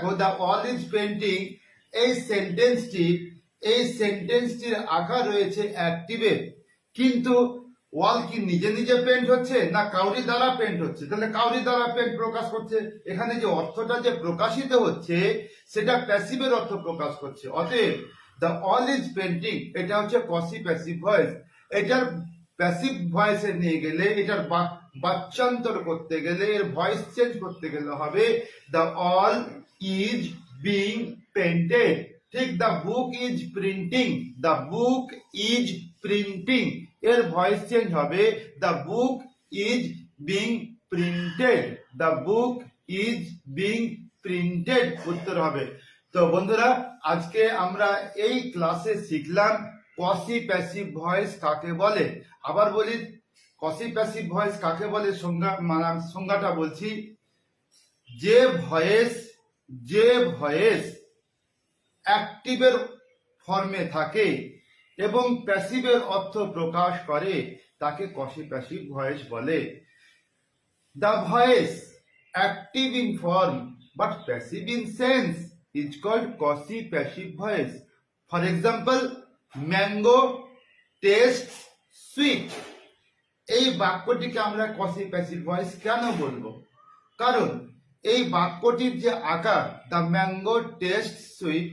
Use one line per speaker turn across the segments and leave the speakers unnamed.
দেখো the wall is painting, এই সেন্টেন্সটির আকার রয়েছে অ্যাক্টিভের, কিন্তু ওয়াল কি নিজে নিজে পেন্ট হচ্ছে না কাউরি দ্বারা পেন্ট হচ্ছে? তাহলে কাউরি দ্বারা পেন্ট প্রকাশ করছে, এখানে যে অর্থটা যে প্রকাশিত হচ্ছে সেটা প্যাসিভের অর্থ প্রকাশ করছে। অতএব দ্য অল ইজ পেন্টিং এটা হচ্ছে কসি প্যাসিভ ভয়েস। এটার প্যাসিভ ভয়েসে নিয়ে গেলে, এটার বাচ্যান্তর করতে গেলে, এর ভয়েস চেঞ্জ করতে গেলে হবে the wall is being painted. ঠিক the book is printing, the book is printing, এর ভয়েস চেঞ্জ হবে the book is being printed, the book is being printed উত্তর হবে। তো বন্ধুরা, আজকে আমরা এই ক্লাসে শিখলাম কসি প্যাসিভ ভয়েস কাকে বলে। আবার বলি, কসি প্যাসিভ ভয়েস কাকে বলে সংজ্ঞাটা বলছি। যে ভয়েস অ্যাক্টিভের ফর্মে থাকে এবং প্যাসিভের অর্থ প্রকাশ করে তাকে কসি প্যাসিভ ভয়েস বলে। The voice active in form but passive in sense is called quasi passive voice. For example, mango taste sweet, এই বাক্যটিকে আমরা কসি প্যাসিভ ভয়েস কেন বলবো? কারণ এই বাক্যটির যে আকার, দ্য ম্যাঙ্গো টেস্ট সুইট,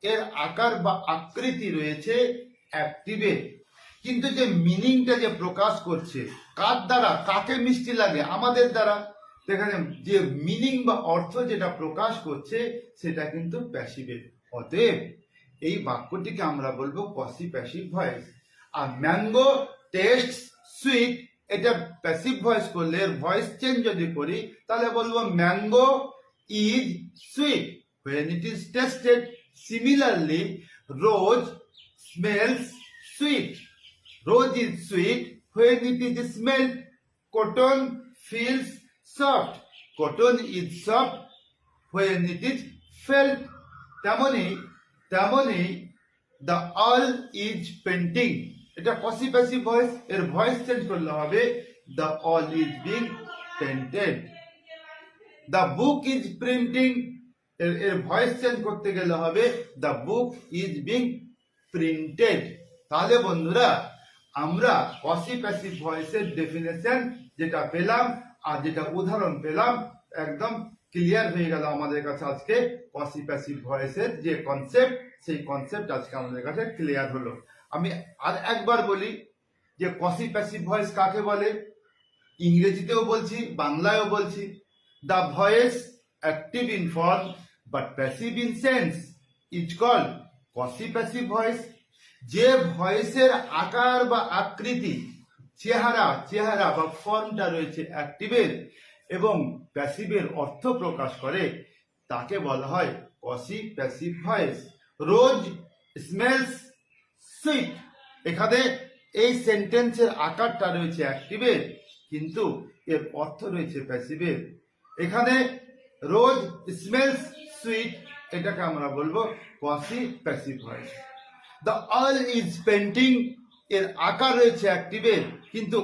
এর আকার বা আকৃতি রয়েছে অ্যাক্টিভে, কিন্তু যে মিনিংটা যে প্রকাশ করছে কার দ্বারা, কাকে মিষ্টি লাগে? আমাদের দ্বারা। এখানে যে মিনিং বা অর্থ যেটা প্রকাশ করছে সেটা কিন্তু প্যাসিভের। অতএব এই বাক্যটিকে আমরা বলবো কসি প্যাসিভ ভয়েস। আর ম্যাঙ্গো টেস্ট সুইট, এটা প্যাসিভ ভয়েস করলে, এর ভয়েস চেঞ্জ যদি করি তাহলে বলবো mango is sweet when it is tasted. Similarly, rose smells sweet. Rose is sweet when it is smelled. Cotton feels soft. Cotton is soft when it is felt. তেমনি the all is painting, এটা কসি passive voice, এর voice change করলে হবে the all is being painted. The book is printing, এর voice change করতে গেলে হবে the book is being printed. তাহলে বন্ধুরা, আমরা কসি প্যাসিভ ভয়েসের ডেফিনেশন যেটা পেলাম আর যেটা উদাহরণ পেলাম, একদম ক্লিয়ার হয়ে গেল আমাদের কাছে। আজকে কসি প্যাসিভ ভয়েসের যে কনসেপ্ট, সেই কনসেপ্ট আজকে আমাদের কাছে ক্লিয়ার হলো। আমি আর একবার বলি যে কসি প্যাসিভ ভয়েস কাকে বলে। ইংরেজিতেও বলছি, বাংলায়ও বলছি। The voice active in form but passive in sense is called quasi passive voice. যে ভয়েসের আকার বা আকৃতি, চেহারা বা ফর্মটা রয়েছে অ্যাক্টিভের এবং প্যাসিভের অর্থ প্রকাশ করে তাকে বলা হয় quasi passive voice. Rose smells sweet, এখানে এই সেন্টেন্সের আকারটা রয়েছে অ্যাক্টিভের কিন্তু এর অর্থ রয়েছে প্যাসিভের। এখানে রোজ স্মেলস সুইট, এটাকে আমরা বলবো quasi passive voice. The wall is painting, এর আকার রয়েছে অ্যাক্টিভের কিন্তু